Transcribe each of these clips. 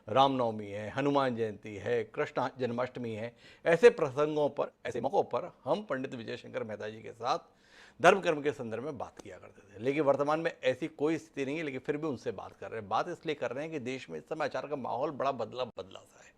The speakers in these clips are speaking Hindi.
रामनवमी है, हनुमान जयंती है, कृष्ण जन्माष्टमी है, ऐसे प्रसंगों पर, ऐसे मौक़ों पर हम पंडित विजय शंकर मेहता जी के साथ धर्म कर्म के संदर्भ में बात किया करते थे। लेकिन वर्तमान में ऐसी कोई स्थिति नहीं है, लेकिन फिर भी उनसे बात कर रहे हैं। बात इसलिए कर रहे हैं कि देश में इस समय आचार का माहौल बड़ा बदला बदला सा है।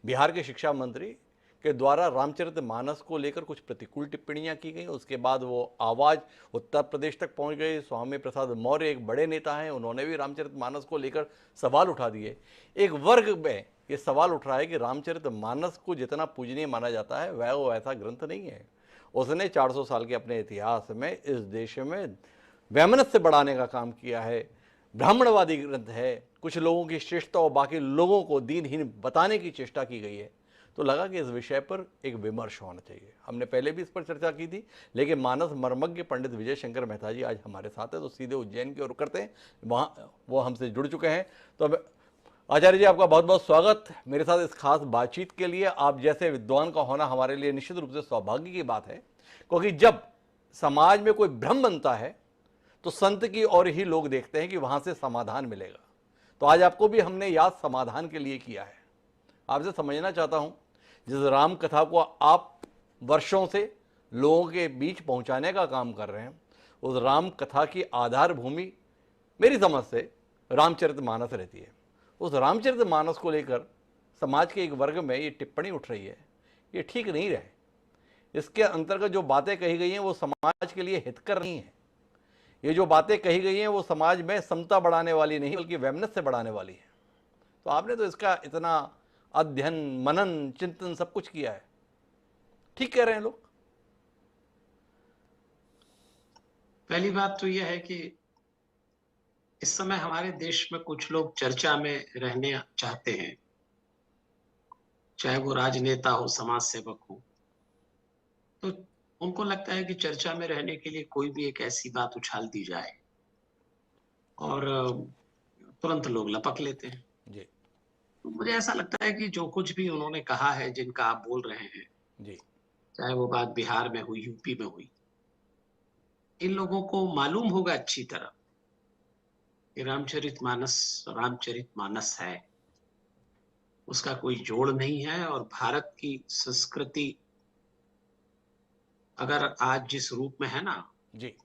बिहार के शिक्षा मंत्री के द्वारा रामचरितमानस को लेकर कुछ प्रतिकूल टिप्पणियां की गई। उसके बाद वो आवाज़ उत्तर प्रदेश तक पहुंच गई। स्वामी प्रसाद मौर्य एक बड़े नेता हैं, उन्होंने भी रामचरितमानस को लेकर सवाल उठा दिए। एक वर्ग में ये सवाल उठ रहा है कि रामचरितमानस को जितना पूजनीय माना जाता है वह वो ऐसा ग्रंथ नहीं है। उसने 400 साल के अपने इतिहास में इस देश में वैमनस्य बढ़ाने का काम किया है। ब्राह्मणवादी ग्रंथ है, कुछ लोगों की श्रेष्ठता और बाकी लोगों को दीनहीन बताने की चेष्टा की गई है। तो लगा कि इस विषय पर एक विमर्श होना चाहिए। हमने पहले भी इस पर चर्चा की थी, लेकिन मानस मर्मज्ञ पंडित विजय शंकर मेहता जी आज हमारे साथ हैं, तो सीधे उज्जैन की ओर करते हैं। वहाँ वो हमसे जुड़ चुके हैं। तो अब आचार्य जी, आपका बहुत बहुत स्वागत मेरे साथ इस खास बातचीत के लिए। आप जैसे विद्वान का होना हमारे लिए निश्चित रूप से सौभाग्य की बात है, क्योंकि जब समाज में कोई भ्रम बनता है तो संत की ओर ही लोग देखते हैं कि वहां से समाधान मिलेगा। तो आज आपको भी हमने याद समाधान के लिए किया है। आपसे समझना चाहता हूं, जिस राम कथा को आप वर्षों से लोगों के बीच पहुंचाने का काम कर रहे हैं, उस राम कथा की आधार भूमि मेरी समझ से रामचरितमानस रहती है। उस रामचरितमानस को लेकर समाज के एक वर्ग में ये टिप्पणी उठ रही है, ये ठीक नहीं रहे। इसके अंतर्गत जो बातें कही गई हैं वो समाज के लिए हितकर नहीं है। ये जो बातें कही गई हैं वो समाज में समता बढ़ाने वाली नहीं, बल्कि वैमनस्य बढ़ाने वाली है। तो आपने तो इसका इतना अध्ययन, मनन, चिंतन सब कुछ किया है, ठीक कह रहे हैं लोग? पहली बात तो यह है कि इस समय हमारे देश में कुछ लोग चर्चा में रहने चाहते हैं, चाहे वो राजनेता हो, समाज सेवक हो। तो उनको लगता है कि चर्चा में रहने के लिए कोई भी एक ऐसी बात उछाल दी जाए और तुरंत लोग लपक लेते हैं। जी तो मुझे ऐसा लगता है कि जो कुछ भी उन्होंने कहा है, जिनका आप बोल रहे हैं, जी चाहे वो बात बिहार में हुई, यूपी में हुई, इन लोगों को मालूम होगा अच्छी तरह कि रामचरितमानस है, उसका कोई जोड़ नहीं है। और भारत की संस्कृति अगर आज जिस रूप में है ना, जी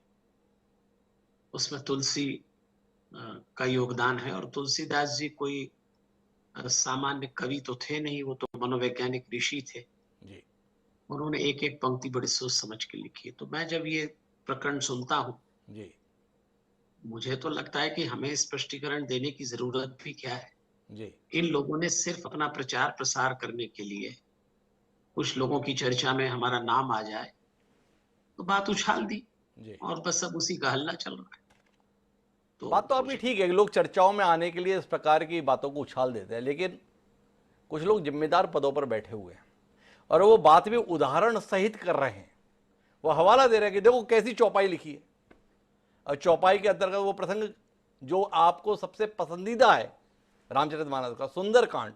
उसमें तुलसी का योगदान है। और तुलसीदास जी कोई सामान्य कवि तो थे नहीं, वो तो मनोवैज्ञानिक ऋषि थे। जी उन्होंने एक एक पंक्ति बड़ी सोच समझ के लिखी है। तो मैं जब ये प्रकरण सुनता हूँ, जी मुझे तो लगता है कि हमें स्पष्टीकरण देने की जरूरत भी क्या है। जी इन लोगों ने सिर्फ अपना प्रचार प्रसार करने के लिए, कुछ लोगों की चर्चा में हमारा नाम आ जाए तो बात उछाल दी, जी और बस अब उसी का हल्ला चल रहा है। बात तो तो आपकी मुझे ठीक है कि लोग चर्चाओं में आने के लिए इस प्रकार की बातों को उछाल देते हैं, लेकिन कुछ लोग जिम्मेदार पदों पर बैठे हुए हैं और वो बात भी उदाहरण सहित कर रहे हैं। वो हवाला दे रहे हैं कि देखो कैसी चौपाई लिखी है। और चौपाई के अंतर्गत वो प्रसंग जो आपको सबसे पसंदीदा है रामचरितमानस का, सुंदरकांड,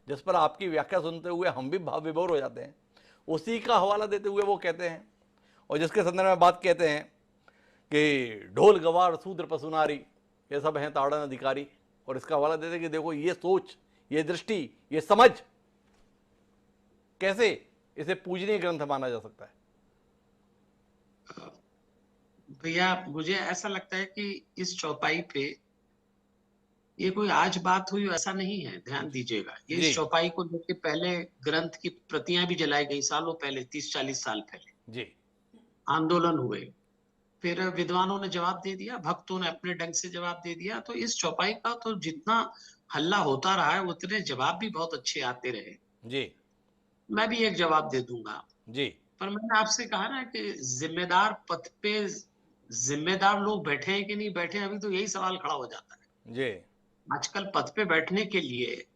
जिस पर आपकी व्याख्या सुनते हुए हम भी भाव विभोर हो जाते हैं, उसी का हवाला देते हुए वो कहते हैं, और जिसके संदर्भ में बात कहते हैं कि ढोल गवार शूद्र पशुनारी ये सब हैं ताड़न अधिकारी, और इसका हवाला देते हैं कि देखो ये सोच, ये दृष्टि, ये समझ, कैसे इसे पूजनीय ग्रंथ माना जा सकता है। भैया, मुझे ऐसा लगता है कि इस चौपाई पे ये कोई आज बात हुई ऐसा नहीं है, ध्यान दीजिएगा। ये जी इस चौपाई को लेके पहले ग्रंथ की प्रतियां भी जलाई गई, सालों पहले, 30-40 साल पहले जी आंदोलन हुए। फिर विद्वानों ने जवाब दे दिया, भक्तों ने अपने ढंग से जवाब दे दिया। तो इस चौपाई का तो जितना हल्ला होता रहा है, उतने जवाब भी बहुत अच्छे आते रहे। जी मैं भी एक जवाब दे दूंगा। जी पर मैंने आपसे कहा ना कि जिम्मेदार पद पे जिम्मेदार लोग बैठे हैं कि नहीं बैठे हैं, अभी तो यही सवाल खड़ा हो जाता है। जी आजकल पद पे बैठने के लिए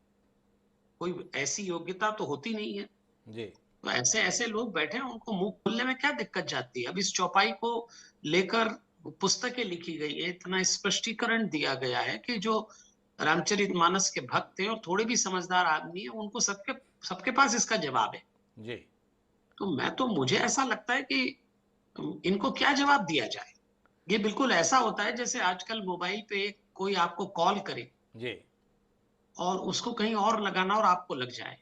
कोई ऐसी योग्यता तो होती नहीं है। जी तो ऐसे ऐसे लोग बैठे हैं, उनको मुंह खोलने में क्या दिक्कत जाती है। अब इस चौपाई को लेकर पुस्तकें लिखी गई है, इतना स्पष्टीकरण दिया गया है कि जो रामचरितमानस के भक्त हैं और थोड़े भी समझदार आदमी है, उनको सबके सबके पास इसका जवाब है। जी तो मुझे ऐसा लगता है कि इनको क्या जवाब दिया जाए। ये बिल्कुल ऐसा होता है जैसे आजकल मोबाइल पे कोई आपको कॉल करे जी और उसको कहीं और लगाना और आपको लग जाए।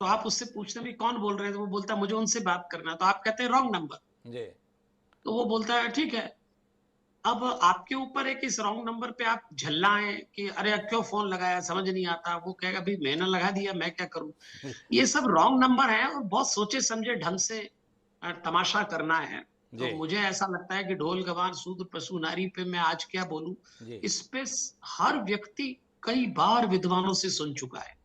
तो आप उससे पूछते हैं, "भई कौन बोल रहे हैं?" तो वो बोलता है, "मुझे उनसे बात करना है।" तो आप कहते हैं, "रॉन्ग नंबर।" जी, तो वो बोलता है, "ठीक है।" अब आपके ऊपर है कि इस रॉन्ग नंबर पे आप झल्लाएँ कि अरे! क्यों फ़ोन लगाया समझ नहीं आता। वो कहेगा, "भई मैंने लगा दिया, मैं क्या करूँ?" ये सब रॉन्ग नंबर है और बहुत सोचे-समझे ढंग से तमाशा करना है। तो जी, मुझे ऐसा लगता है कि ढोल, गवार, शूद्र, पशु, नारी पे मैं आज क्या बोलूँ? जी। इस पे हर व्यक्ति कई बार विद्वानों से सुन चुका है।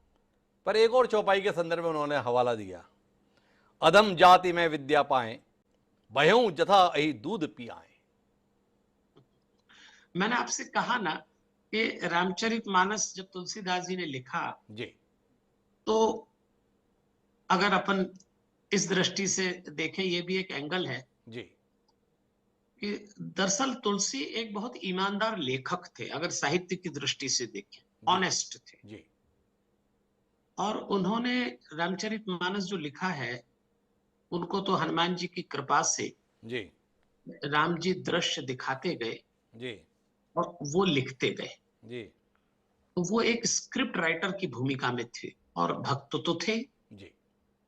पर एक और चौपाई के संदर्भ में उन्होंने हवाला दिया, अधम जाति में विद्या पाएं, भयों जथा अहि दूध पियाएं। मैंने आपसे कहा ना कि रामचरितमानस जब तुलसीदास जी ने लिखा, जी, तो अगर अपन इस दृष्टि से देखें, ये भी एक एंगल है जी, कि दरअसल तुलसी एक बहुत ईमानदार लेखक थे, अगर साहित्य की दृष्टि से देखें, जी, ऑनेस्ट थे। जी, और उन्होंने रामचरितमानस जो लिखा है, उनको तो हनुमान जी की कृपा से जी, राम जी दृश्य दिखाते गए जी, और वो लिखते गए। जी, तो वो एक स्क्रिप्ट राइटर की भूमिका में थे और भक्त तो थे। जी,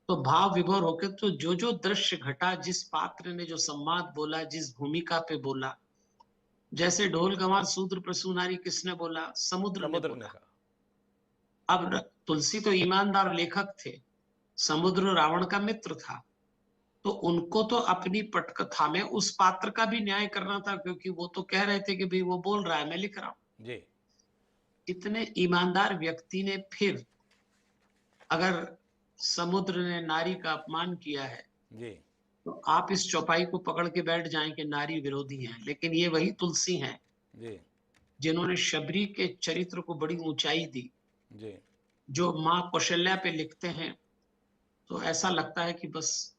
तो भाव विभोर होकर तो जो दृश्य घटा, जिस पात्र ने जो संवाद बोला, जिस भूमिका पे बोला, जैसे ढोल गंवार शूद्र पशु नारी किसने बोला? समुद्र ने समुद्र ने बोला। कहा। अब तुलसी तो ईमानदार लेखक थे, समुद्र रावण का मित्र था, तो उनको तो अपनी पटकथा में उस पात्र का भी न्याय करना था, क्योंकि वो तो कह रहे थे कि भाई वो बोल रहा है, मैं लिख रहा हूं। जी, इतने ईमानदार व्यक्ति ने फिर, अगर समुद्र ने नारी का अपमान किया है, जी, तो आप इस चौपाई को पकड़ के बैठ जाएं कि नारी विरोधी हैं, लेकिन ये वही तुलसी हैं जी, जिन्होंने शबरी के चरित्र को बड़ी ऊंचाई दी। जी, जो माँ कौशल्या पे लिखते हैं, तो ऐसा लगता है कि बस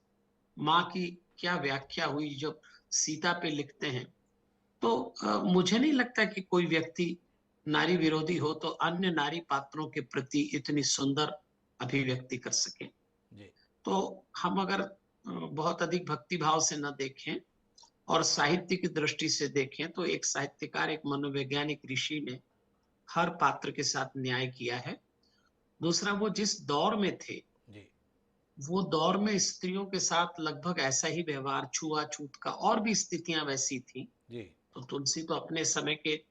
माँ की क्या व्याख्या हुई। जब सीता पे लिखते हैं, तो मुझे नहीं लगता कि कोई व्यक्ति नारी विरोधी हो तो अन्य नारी पात्रों के प्रति इतनी सुंदर अभिव्यक्ति कर सके। जी, तो हम अगर बहुत अधिक भक्ति भाव से न देखें और साहित्य की दृष्टि से देखें, तो एक साहित्यकार, एक मनोवैज्ञानिक ऋषि ने हर पात्र के साथ न्याय किया है। दूसरा, वो जिस दौर में थे, जी, वो दौर में स्त्रियों के साथ लगभग ऐसा ही व्यवहार, छुआ-छूत का, और भी स्थितियां वैसी थी। जी, तो तुलसी तो अपने समय के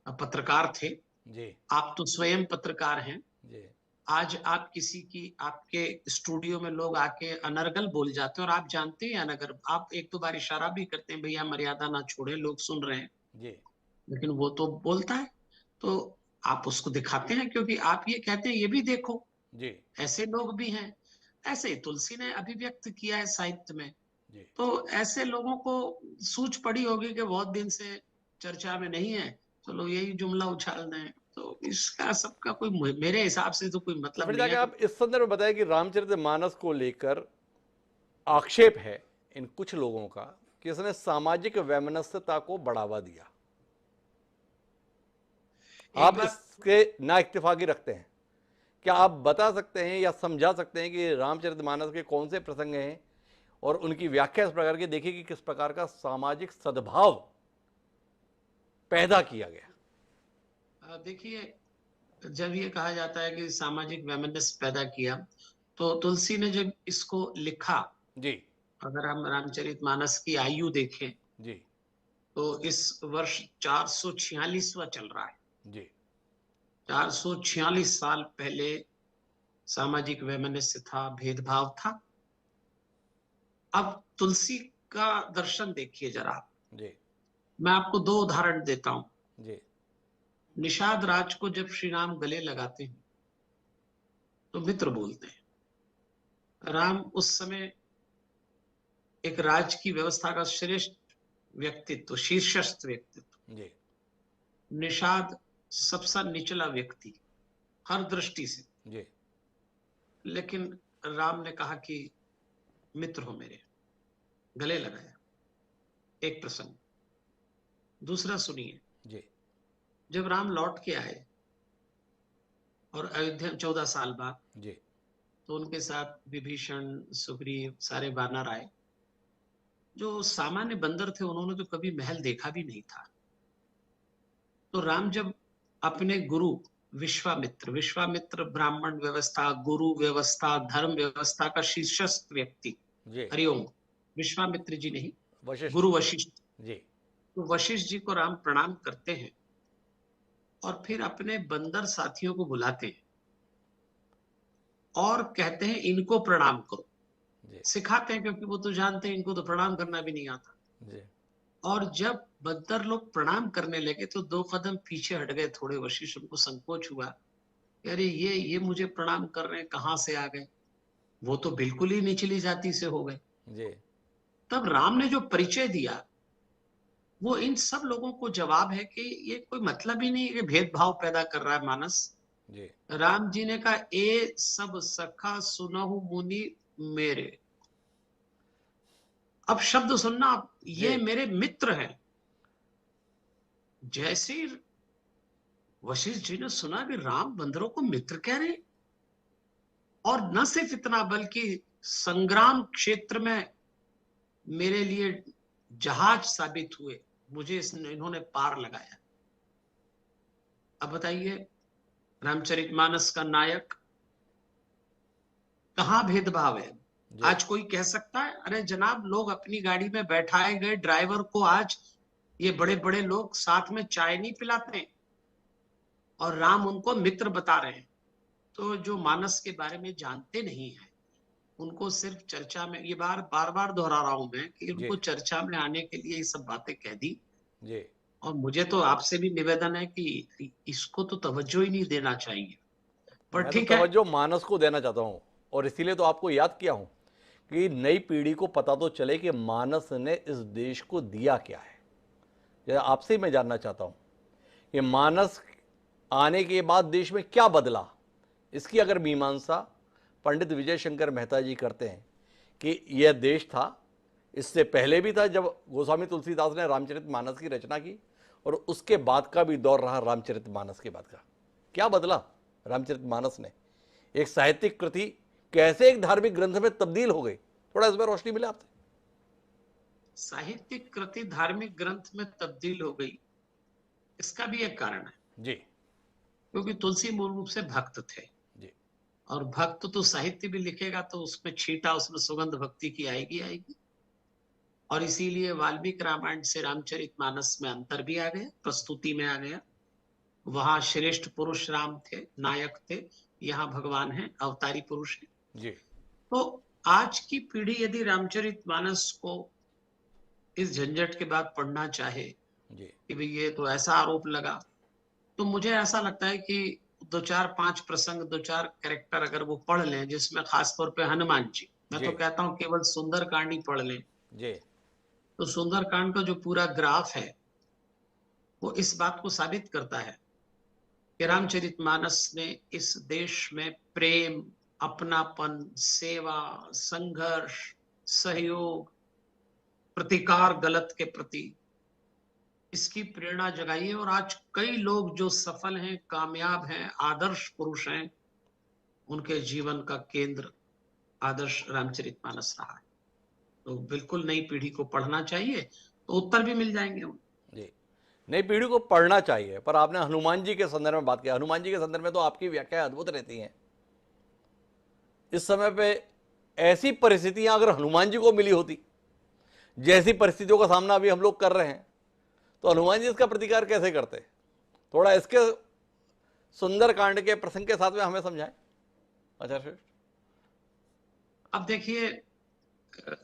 पत्रकार थे। जी, आप तो स्वयं पत्रकार हैं। जी, आज आप किसी की, आपके स्टूडियो में लोग आके अनर्गल बोल जाते हैं और आप जानते हैं अनर्गल, आप एक दो बार इशारा भी करते हैं, भैया मर्यादा ना छोड़े, लोग सुन रहे हैं, जी, लेकिन वो तो बोलता है। तो आप उसको दिखाते हैं, क्योंकि आप ये कहते हैं, ये भी देखो, जी, ऐसे लोग भी हैं। ऐसे ही तुलसी ने अभिव्यक्त किया है साहित्य में। जी। तो ऐसे लोगों को सूझ पड़ी होगी कि बहुत दिन से चर्चा में नहीं है, चलो यही जुमला उछाल दें। तो इसका सबका कोई मेरे हिसाब से तो कोई तो मतलब फिर नहीं जाके है कि आप इस संदर्भ में बताएं कि रामचरितमानस को लेकर आक्षेप है इन कुछ लोगों का कि इसने सामाजिक वैमनस्यता को बढ़ावा दिया। एक आप बात। इसके ना इत्तेफाकी रखते हैं? क्या आप बता सकते हैं या समझा सकते हैं कि रामचरितमानस के कौन से प्रसंग हैं और उनकी व्याख्या इस प्रकार की देखिए कि किस प्रकार का सामाजिक सद्भाव पैदा किया गया? देखिए, जब ये कहा जाता है कि सामाजिक वैमनस्य पैदा किया, तो तुलसी ने जब इसको लिखा, जी, अगर हम रामचरितमानस की आयु देखें, जी, तो इस वर्ष 446वां चल रहा है। जी, 446 साल पहले सामाजिक वैमनस्य था, भेदभाव था। अब तुलसी का दर्शन देखिए जरा आप। जी, मैं आपको दो उदाहरण देता हूं। जी, निषाद राज को जब श्री राम गले लगाते हैं, तो मित्र बोलते हैं। राम उस समय एक राज की व्यवस्था का श्रेष्ठ व्यक्तित्व, शीर्षस्थ व्यक्तित्व। जी, निषाद सबसे निचला व्यक्ति हर दृष्टि से। जी, लेकिन राम ने कहा कि मित्र हो मेरे, गले लगाया। एक प्रसंग। दूसरा सुनिए, जी, जब राम लौट के आए और अयोध्या 14 साल बाद, जी, तो उनके साथ विभीषण, सुग्रीव, सारे वानर आए। जो सामान्य बंदर थे, उन्होंने तो कभी महल देखा भी नहीं था। तो राम जब अपने गुरु विश्वामित्र, विश्वामित्र ब्राह्मण व्यवस्था, गुरु व्यवस्था, धर्म व्यवस्था का शीर्षस्थ व्यक्ति। जी। हरिओम। विश्वामित्र जी नहीं, वशिष्ठ। गुरु वशिष्ठ। जी। तो वशिष्ठ जी को राम प्रणाम करते हैं और फिर अपने बंदर साथियों को बुलाते हैं और कहते हैं इनको प्रणाम करो। जी। सिखाते हैं, क्योंकि वो तो जानते हैं इनको तो प्रणाम करना भी नहीं आता। जी। और जब बंदर लोग प्रणाम करने लगे तो 2 कदम पीछे हट गए थोड़े। वशिष्ठ, उनको संकोच हुआ, अरे ये मुझे प्रणाम कर रहे हैं, कहाँ से आ गए? वो तो बिल्कुल ही निचली जाति से हो गए। जी। तब राम ने जो परिचय दिया, वो इन सब लोगों को जवाब है कि ये कोई मतलब ही नहीं है कि भेदभाव पैदा कर रहा है मानस। जी। राम जी ने कहा, ए सब सखा सुनहु मुनि मेरे। अब शब्द सुनना आप, ये जी। मेरे मित्र हैं। जैसे ही वशिष्ठ जी ने सुना कि राम बंदरों को मित्र कह रहे हैं, और न सिर्फ इतना बल्कि संग्राम क्षेत्र में मेरे लिए जहाज साबित हुए, मुझे इन्होंने पार लगाया। अब बताइए, रामचरितमानस का नायक, कहाँ भेदभाव है? जी। आज कोई कह सकता है, अरे जनाब, लोग अपनी गाड़ी में बैठाए गए ड्राइवर को आज ये बड़े बड़े लोग साथ में चाय नहीं पिलाते और राम उनको मित्र बता रहे हैं। तो जो मानस के बारे में जानते नहीं है, उनको सिर्फ चर्चा में, ये बार बार दोहरा रहा हूं मैं कि जी। उनको चर्चा में आने के लिए ये सब बातें कह दी। जी। और मुझे तो आपसे भी निवेदन है कि इसको तो तवज्जो ही नहीं देना चाहिए, पर मैं तो ठीक है। तवज्जो मानस को देना चाहता हूँ, और इसीलिए तो आपको याद किया हूँ कि नई पीढ़ी को पता तो चले कि मानस ने इस देश को दिया क्या है। यह आपसे मैं जानना चाहता हूँ कि मानस आने के बाद देश में क्या बदला। इसकी अगर मीमांसा पंडित विजय शंकर मेहता जी करते हैं कि यह देश था, इससे पहले भी था जब गोस्वामी तुलसीदास ने रामचरितमानस की रचना की, और उसके बाद का भी दौर रहा रामचरितमानस के बाद का। क्या बदला रामचरितमानस ने? एक साहित्यिक कृति कैसे एक धार्मिक ग्रंथ में तब्दील हो गई, थोड़ा इस पर रोशनी मिले आपसे। साहित्यिक कृति धार्मिक ग्रंथ में तब्दील हो गई, इसका भी एक कारण है। जी। क्योंकि तुलसी मूल रूप से भक्त थे, जी। और भक्त तो साहित्य भी लिखेगा तो उसमें छींटा, उसमें सुगंध भक्ति की आएगी आएगी। और इसीलिए वाल्मीकि रामायण से रामचरितमानस में अंतर भी आ गया, प्रस्तुति में आ गया। वहां श्रेष्ठ पुरुष राम थे, नायक थे। यहाँ भगवान है, अवतारी पुरुष है। जी। तो आज की पीढ़ी यदि रामचरितमानस को इस झंझट के बाद पढ़ना चाहे जी। कि भाई ये तो ऐसा आरोप लगा, तो मुझे ऐसा लगता है कि 2 4 5 प्रसंग, 2 4 कैरेक्टर अगर वो पढ़ लें, जिसमें खासतौर पे हनुमान जी, मैं जी। तो कहता हूँ केवल सुंदरकांड ही पढ़ लें, जी। तो सुंदरकांड का जो पूरा ग्राफ है वो इस बात को साबित करता है कि रामचरितमानस ने इस देश में प्रेम, अपनापन, सेवा, संघर्ष, सहयोग, प्रतिकार गलत के प्रति, इसकी प्रेरणा जगाई है। और आज कई लोग जो सफल हैं, कामयाब हैं, आदर्श पुरुष हैं, उनके जीवन का केंद्र आदर्श रामचरितमानस रहा है। तो बिल्कुल नई पीढ़ी को पढ़ना चाहिए, तो उत्तर भी मिल जाएंगे उन्हें। जी। नई पीढ़ी को पढ़ना चाहिए, पर आपने हनुमान जी के संदर्भ में बात किया। हनुमान जी के संदर्भ में तो आपकी व्याख्या अद्भुत रहती हैं। इस समय पे ऐसी परिस्थितियां अगर हनुमान जी को मिली होती, जैसी परिस्थितियों का सामना अभी हम लोग कर रहे हैं, तो हनुमान जी इसका प्रतिकार कैसे करते? थोड़ा इसके सुंदरकांड के प्रसंग के साथ में हमें समझाएं आचार्य श्रेष्ठ। अब देखिए,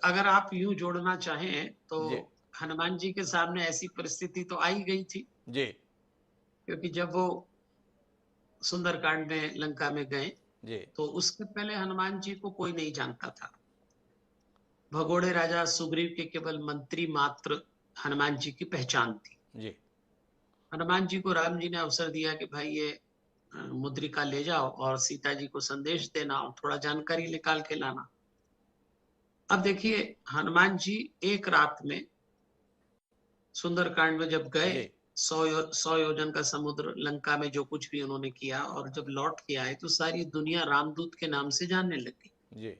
अगर आप यूं जोड़ना चाहें तो जी। हनुमान जी के सामने ऐसी परिस्थिति तो आई गई थी, जी। क्योंकि जब वो सुंदरकांड में लंका में गए, जी। तो उसके पहले हनुमान जी को कोई नहीं जानता था। भगोड़े राजा सुग्रीव के केवल मंत्री मात्र हनुमान जी की पहचान थी। जी। हनुमान जी को राम जी ने अवसर दिया कि भाई ये मुद्रिका ले जाओ और सीता जी को संदेश देना और थोड़ा जानकारी निकाल के लाना। अब देखिए, हनुमान जी एक रात में सुंदरकांड में जब गए, जी। 100 योजन का समुद्र, लंका में जो कुछ भी उन्होंने किया, और जब लौट के आए तो सारी दुनिया रामदूत के नाम से जानने लगी। जी।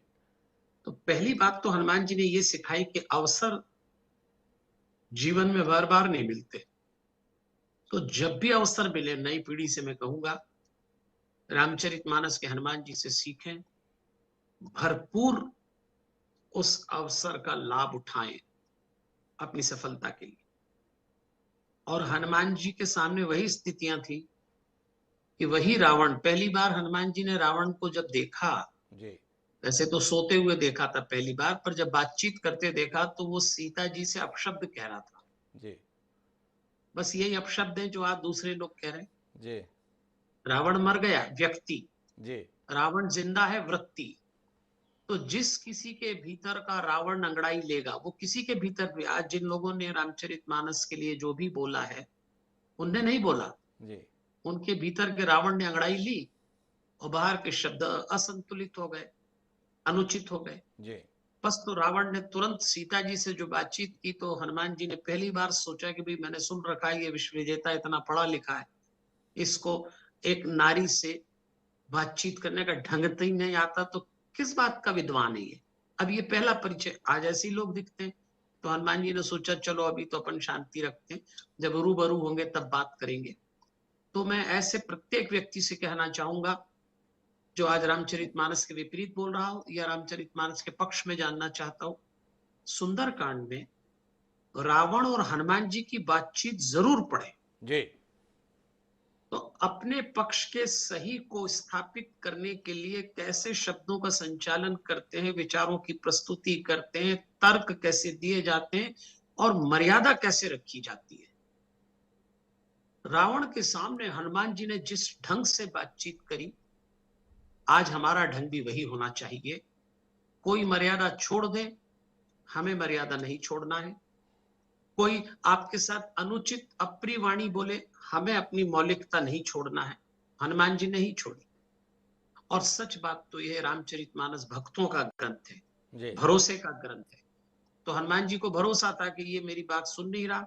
तो पहली बात तो हनुमान जी ने ये सिखाई कि अवसर जीवन में बार बार नहीं मिलते। तो जब भी अवसर मिले, नई पीढ़ी से मैं कहूंगा रामचरितमानस के हनुमान जी से सीखें, भरपूर उस अवसर का लाभ उठाएं अपनी सफलता के लिए। और हनुमान जी के सामने वही स्थितियां थी कि वही रावण, पहली बार हनुमान जी ने रावण को जब देखा, जी वैसे तो सोते हुए देखा था पहली बार, पर जब बातचीत करते देखा तो वो सीता जी से अपशब्द कह रहा था। जी बस यही अपशब्द है जो आज दूसरे लोग कह रहे हैं। जी रावण मर गया व्यक्ति, जी रावण जिंदा है वृत्ति। तो जिस किसी के भीतर का रावण अंगड़ाई लेगा, वो किसी के भीतर भी, आज जिन लोगों ने रामचरितमानस के लिए जो भी बोला है, उनने नहीं बोला, जी उनके भीतर के रावण ने अंगड़ाई ली और बाहर के शब्द असंतुलित हो गए, अनुचित हो गए। जी बस तो रावण ने तुरंत सीता जी से जो बातचीत की, तो हनुमान जी ने पहली बार सोचा कि भाई मैंने सुन रखा है ये विश्व विजेता इतना पढ़ा लिखा है, इसको एक नारी से बातचीत करने का ढंग तो ही नहीं आता, तो किस बात का विद्वान है ये। अब ये पहला परिचय, आज ऐसे ही लोग दिखते हैं। तो हनुमान जी ने सोचा चलो अभी तो अपन शांति रखते हैं, जब रूबरू होंगे तब बात करेंगे। तो मैं ऐसे प्रत्येक व्यक्ति से कहना चाहूंगा जो आज रामचरितमानस के विपरीत बोल रहा हो या रामचरितमानस के पक्ष में जानना चाहता हो, सुंदरकांड में रावण और हनुमान जी की बातचीत जरूर पढ़े, जी तो अपने पक्ष के सही को स्थापित करने के लिए कैसे शब्दों का संचालन करते हैं, विचारों की प्रस्तुति करते हैं, तर्क कैसे दिए जाते हैं और मर्यादा कैसे रखी जाती है। रावण के सामने हनुमान जी ने जिस ढंग से बातचीत करी, आज हमारा ढंग भी वही होना चाहिए। कोई मर्यादा छोड़ दे, हमें मर्यादा नहीं छोड़ना है। कोई आपके साथ अनुचित अप्रिय वाणी बोले, हमें अपनी मौलिकता नहीं छोड़ना है। हनुमान जी नहीं छोड़ी। और सच बात तो यह रामचरितमानस भक्तों का ग्रंथ है, जी भरोसे का ग्रंथ है। तो हनुमान जी को भरोसा था कि ये मेरी बात सुन नहीं रहा,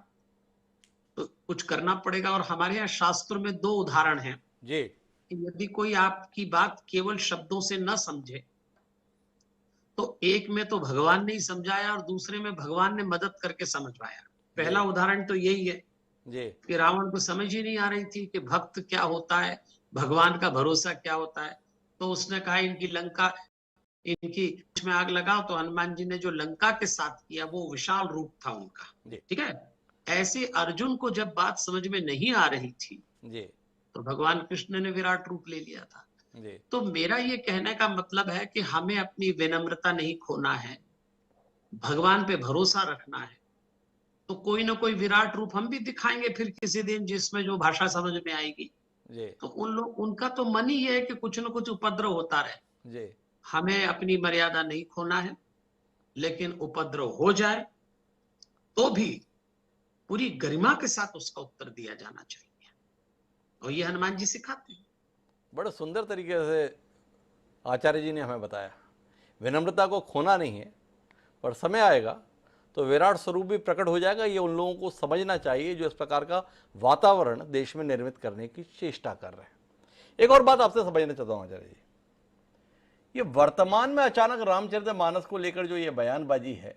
तो कुछ करना पड़ेगा। और हमारे यहाँ शास्त्रों में दो उदाहरण हैं जी कि यदि कोई आपकी बात केवल शब्दों से न समझे, तो एक में तो भगवान ने ही समझाया और दूसरे में भगवान ने मदद करके समझवाया। जी पहला उदाहरण तो यही है जी कि रावण को समझ ही नहीं आ रही थी कि भक्त क्या होता है, भगवान का भरोसा क्या होता है। तो उसने कहा इनकी लंका, इनकी में आग लगाओ। तो हनुमान जी ने जो लंका के साथ किया वो विशाल रूप था उनका। जी ठीक है। ऐसे अर्जुन को जब बात समझ में नहीं आ रही थी, जी तो भगवान कृष्ण ने विराट रूप ले लिया था। जी तो मेरा ये कहने का मतलब है कि हमें अपनी विनम्रता नहीं खोना है, भगवान पे भरोसा रखना है। तो कोई ना कोई विराट रूप हम भी दिखाएंगे फिर किसी दिन, जिसमें जो भाषा समझ में आएगी। जी तो उन लोग, उनका तो मन ही है कि कुछ ना कुछ उपद्रव होता रहे। जी हमें अपनी मर्यादा नहीं खोना है, लेकिन उपद्रव हो जाए तो भी पूरी गरिमा के साथ उसका उत्तर दिया जाना चाहिए। और ये हनुमान जी सिखाते हैं। बड़े सुंदर तरीके से आचार्य जी ने हमें बताया, विनम्रता को खोना नहीं है, पर समय आएगा तो विराट स्वरूप भी प्रकट हो जाएगा। ये उन लोगों को समझना चाहिए जो इस प्रकार का वातावरण देश में निर्मित करने की चेष्टा कर रहे हैं। एक और बात आपसे समझना चाहता हूँ आचार्य जी, ये वर्तमान में अचानक रामचरितमानस को लेकर जो ये बयानबाजी है,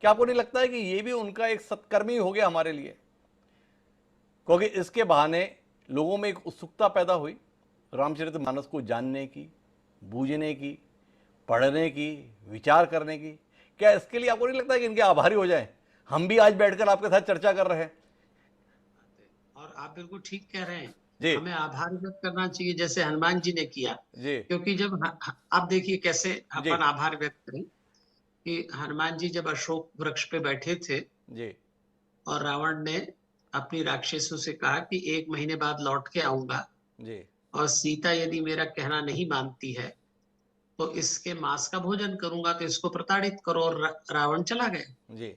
क्या आपको नहीं लगता है कि ये भी उनका एक सत्कर्मी हो गया हमारे लिए? क्योंकि इसके बहाने लोगों में एक उत्सुकता पैदा हुई रामचरितमानस को जानने की, बूझने की, पढ़ने की, विचार करने की। क्या इसके लिए आपको नहीं लगता है कि इनके आभारी हो जाएं? हम भी आज बैठकर आपके साथ चर्चा कर रहे हैं। और आप बिल्कुल ठीक कह रहे हैं, जी हमें आभार व्यक्त करना चाहिए जैसे हनुमान जी ने किया। जी क्योंकि जब आप देखिए कैसे जी अपन आभार व्यक्त करें कि हनुमान जी जब अशोक वृक्ष पे बैठे थे जी और रावण ने अपनी राक्षसों से कहा कि 1 महीने बाद लौट के आऊंगा, जी और सीता यदि मेरा कहना नहीं मानती है तो इसके मांस का भोजन करूंगा, तो इसको प्रताड़ित करो। और रावण चला गया। जी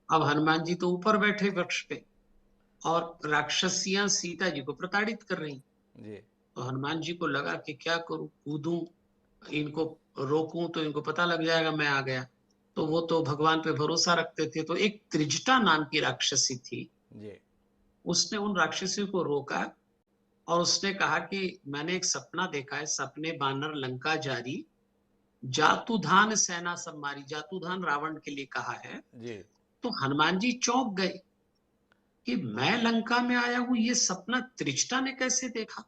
अब हनुमान जी तो ऊपर बैठे वृक्ष पे और राक्षसियां सीता जी को प्रताड़ित कर रही। जी तो हनुमान जी को लगा कि क्या करूं, कूदूं, इनको रोकूं तो इनको पता लग जाएगा मैं आ गया। तो वो तो भगवान पे भरोसा रखते थे। तो एक त्रिजटा नाम की राक्षसी थी, जी उसने उन राक्षसियों को रोका और उसने कहा कि मैंने एक सपना देखा है, सपने बानर लंका जारी, जातुधान सेना सब मारी। जातुधान रावण के लिए कहा है। जी तो हनुमान जी चौंक गए कि मैं लंका में आया हूं, ये सपना त्रिजटा ने कैसे देखा।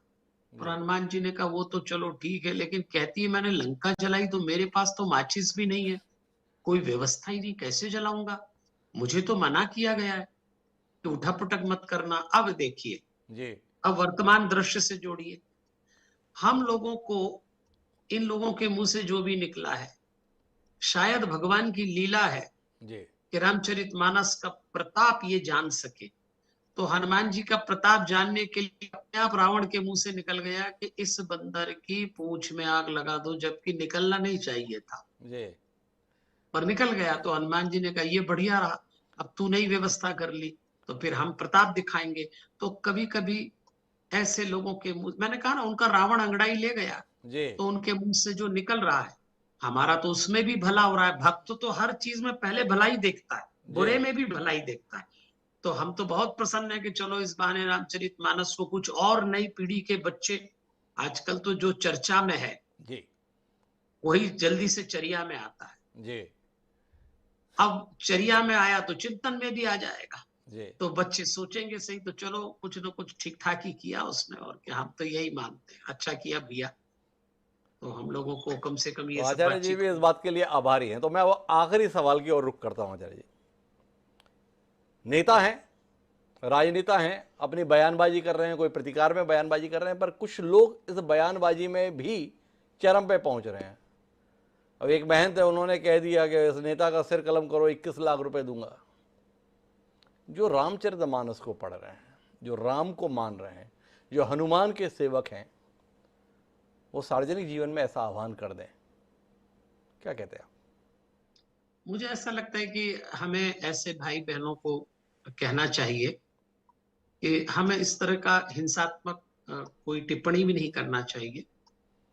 और जी हनुमान जी ने कहा वो तो चलो ठीक है, लेकिन कहती है मैंने लंका जलाई तो मेरे पास तो माचिस भी नहीं है, कोई व्यवस्था ही नहीं, कैसे जलाऊंगा? मुझे तो मना किया गया है कि उठा-पटक मत करना। अब देखिए, जी अब वर्तमान दृश्य से जोड़िए। हम लोगों को इन लोगों के मुँह से जो भी निकला है, शायद भगवान की लीला है जी कि रामचरितमानस का प्रताप ये जान सके। तो हनुमान जी का प्रताप जानने के लिए अपने आप रावण के मुंह से निकल गया कि इस बंदर की पूंछ में आग लगा दो, जबकि निकलना नहीं चाहिए था, जी पर निकल गया। तो हनुमान जी ने कहा ये बढ़िया रहा, अब तू नई व्यवस्था कर ली तो फिर हम प्रताप दिखाएंगे। तो कभी कभी ऐसे लोगों के मुंह, मैंने कहा ना, उनका रावण अंगड़ाई ले गया, जी तो उनके मुंह से जो निकल रहा है, हमारा तो उसमें भी भला हो रहा है। भक्त तो हर चीज में पहले भलाई देखता है, जी बुरे में भी भलाई देखता है। तो हम तो बहुत प्रसन्न है कि चलो इस बहाने रामचरितमानस को कुछ और नई पीढ़ी के बच्चे, आजकल तो जो चर्चा में है जी वही जल्दी से चर्या में आता है। जी अब चर्या में आया तो चिंतन में भी आ जाएगा, जी तो बच्चे सोचेंगे सही, तो चलो कुछ न कुछ ठीक ठाक ही किया उसने, और क्या, हम तो यही मानते हैं, अच्छा किया भैया। तो हम लोगों को कम से कम तो ये सब आचार्य जी बातचीत भी इस करनी। बात के लिए आभारी हैं। तो मैं वो आखिरी सवाल की ओर रुख करता हूँ। आचार्य जी नेता हैं, राजनेता हैं, अपनी बयानबाजी कर रहे हैं, कोई प्रतिकार में बयानबाजी कर रहे हैं, पर कुछ लोग इस बयानबाजी में भी चरम पे पहुंच रहे हैं। अब एक महंत है, उन्होंने कह दिया कि इस नेता का सिर कलम करो, 21 लाख रुपए दूंगा। जो रामचरितमानस को पढ़ रहे हैं, जो राम को मान रहे हैं, जो हनुमान के सेवक हैं, वो सार्वजनिक जीवन में ऐसा आह्वान कर दें, क्या कहते हैं आप? मुझे ऐसा लगता है कि हमें ऐसे भाई बहनों को कहना चाहिए कि हमें इस तरह का हिंसात्मक कोई टिप्पणी भी नहीं करना चाहिए।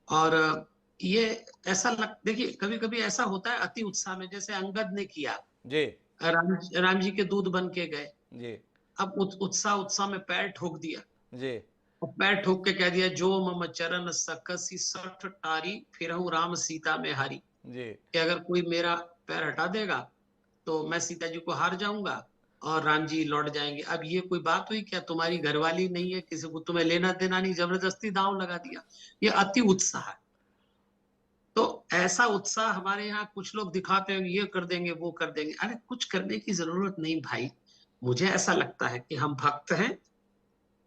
और ये ऐसा लग, देखिए कभी कभी ऐसा होता है अति उत्साह में, जैसे अंगद ने किया, जी राम जी के दूध बन के गए। जी अब उत्साह उत्साह में पैर ठोक दिया, जी और पैर ठोक के कह दिया जो मम चरण सकसी सठ टारी फिर हूँ राम सीता में हारी, जी कि अगर कोई मेरा पैर हटा देगा तो मैं सीता जी को हार जाऊंगा और राम जी लौट जाएंगे। अब ये कोई बात हुई क्या? तुम्हारी घरवाली नहीं है, किसी को तुम्हें लेना देना नहीं, जबरदस्ती दांव लगा दिया। ये अति उत्साह है। तो ऐसा उत्साह हमारे यहाँ कुछ लोग दिखाते हैं, ये कर देंगे वो कर देंगे। अरे कुछ करने की जरूरत नहीं भाई। मुझे ऐसा लगता है कि हम भक्त हैं,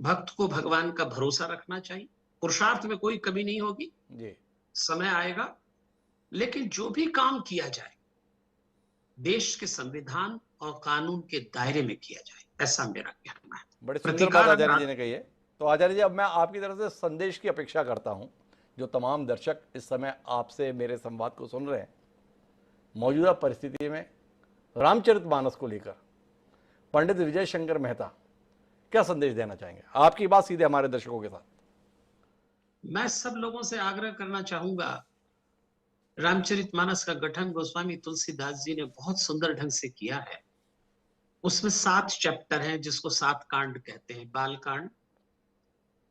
भक्त को भगवान का भरोसा रखना चाहिए, पुरुषार्थ में कोई कमी नहीं होगी, जी समय आएगा। लेकिन जो भी काम किया जाए देश के संविधान और कानून के दायरे में किया जाए, ऐसा मेरा कहना है। बड़ी सुंदर बात प्रतिकार आचार्य जी अगर, ने कही है। तो आचार्य जी, अब मैं आपकी तरफ से संदेश की अपेक्षा करता हूं। जो तमाम दर्शक इस समय आपसे मेरे संवाद को सुन रहे हैं, मौजूदा परिस्थिति में रामचरितमानस को लेकर पंडित विजय शंकर मेहता क्या संदेश देना चाहेंगे? आपकी बात सीधे हमारे दर्शकों के साथ। मैं सब लोगों से आग्रह करना चाहूंगा, रामचरितमानस का गठन गोस्वामी तुलसीदास जी ने बहुत सुंदर ढंग से किया है। उसमें 7 चैप्टर हैं जिसको 7 कांड कहते हैं। बाल कांड,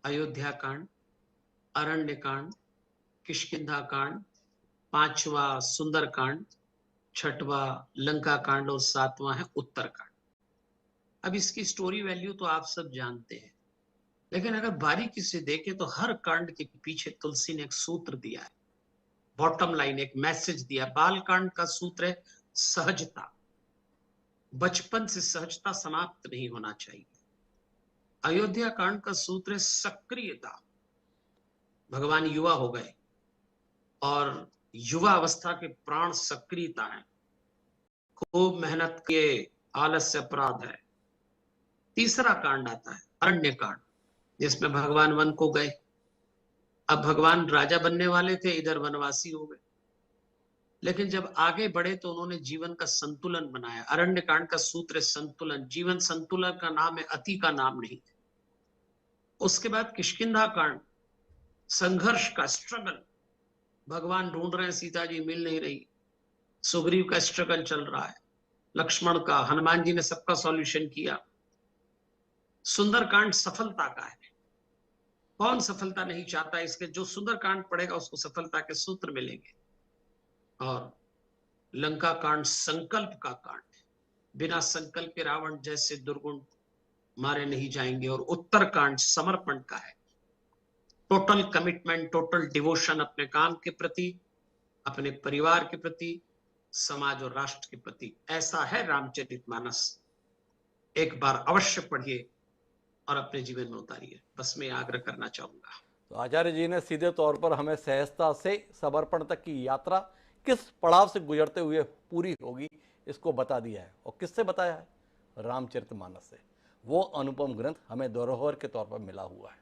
अयोध्या कांड, अरण्य कांड, किष्किंधा कांड, 5वां सुंदर कांड, 6वां लंका कांड और 7वां है उत्तर कांड। अब इसकी स्टोरी वैल्यू तो आप सब जानते हैं, लेकिन अगर बारीकी से देखें तो हर कांड के पीछे तुलसी ने एक सूत्र दिया है, बॉटम लाइन एक मैसेज दिया। बाल कांड का सूत्र है सहजता, बचपन से सहजता समाप्त नहीं होना चाहिए। अयोध्या कांड का सूत्र है सक्रियता, भगवान युवा हो गए और युवा अवस्था के प्राण सक्रियता है, खूब मेहनत के आलस्य अपराध है। तीसरा कांड आता है अरण्य कांड, जिसमें भगवान वन को गए। अब भगवान राजा बनने वाले थे, इधर वनवासी हो गए, लेकिन जब आगे बढ़े तो उन्होंने जीवन का संतुलन बनाया। अरण्य कांड का सूत्र है संतुलन, जीवन संतुलन का नाम है, अति का नाम नहीं। उसके बाद किष्किंधा कांड, संघर्ष का स्ट्रगल, भगवान ढूंढ रहे हैं, सीता जी मिल नहीं रही, सुग्रीव का स्ट्रगल चल रहा है, लक्ष्मण का, हनुमान जी ने सबका सॉल्यूशन किया। सुंदरकांड सफलता का है, कौन सफलता नहीं चाहता, इसके जो सुंदरकांड पढ़ेगा उसको सफलता के सूत्र मिलेंगे। और लंका कांड संकल्प का कांड, बिना संकल्प के रावण जैसे दुर्गुण मारे नहीं जाएंगे। और उत्तर कांड समर्पण का है। टोटल कमिटमेंट, टोटल डिवोशन अपने काम के प्रति, अपने परिवार के प्रति, समाज और राष्ट्र के प्रति। ऐसा है रामचरितमानस। एक बार अवश्य पढ़िए और अपने जीवन में उतारिए। बस मैं आग्रह करना चाहूंगा। तो आचार्य जी ने सीधे तौर पर हमें सहजता से समर्पण तक की यात्रा किस पड़ाव से गुजरते हुए पूरी होगी इसको बता दिया है। और किससे बताया है? रामचरितमानस से। वो अनुपम ग्रंथ हमें धरोहर के तौर पर मिला हुआ है।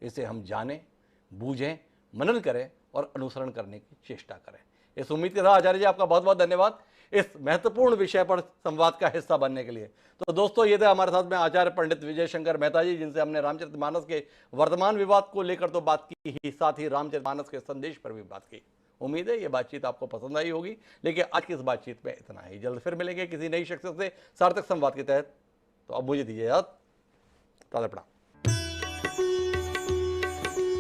इसे हम जानें, बूझें, मनन करें और अनुसरण करने की चेष्टा करें। इस उम्मीद के साथ आचार्य जी आपका बहुत बहुत धन्यवाद इस महत्वपूर्ण विषय पर संवाद का हिस्सा बनने के लिए। तो दोस्तों, ये थे हमारे साथ में आचार्य पंडित विजय शंकर मेहता जी, जिनसे हमने रामचरितमानस के वर्तमान विवाद को लेकर तो बात की ही, साथ ही रामचरितमानस के संदेश पर भी बात की। उम्मीद है ये बातचीत आपको पसंद आई होगी। लेकिन आज की इस बातचीत में इतना ही। जल्द फिर मिलेंगे किसी नई शख्सियत से सार्थक संवाद के तहत। तो अब मुझे दीजिए याद। ताजा प्रणाम।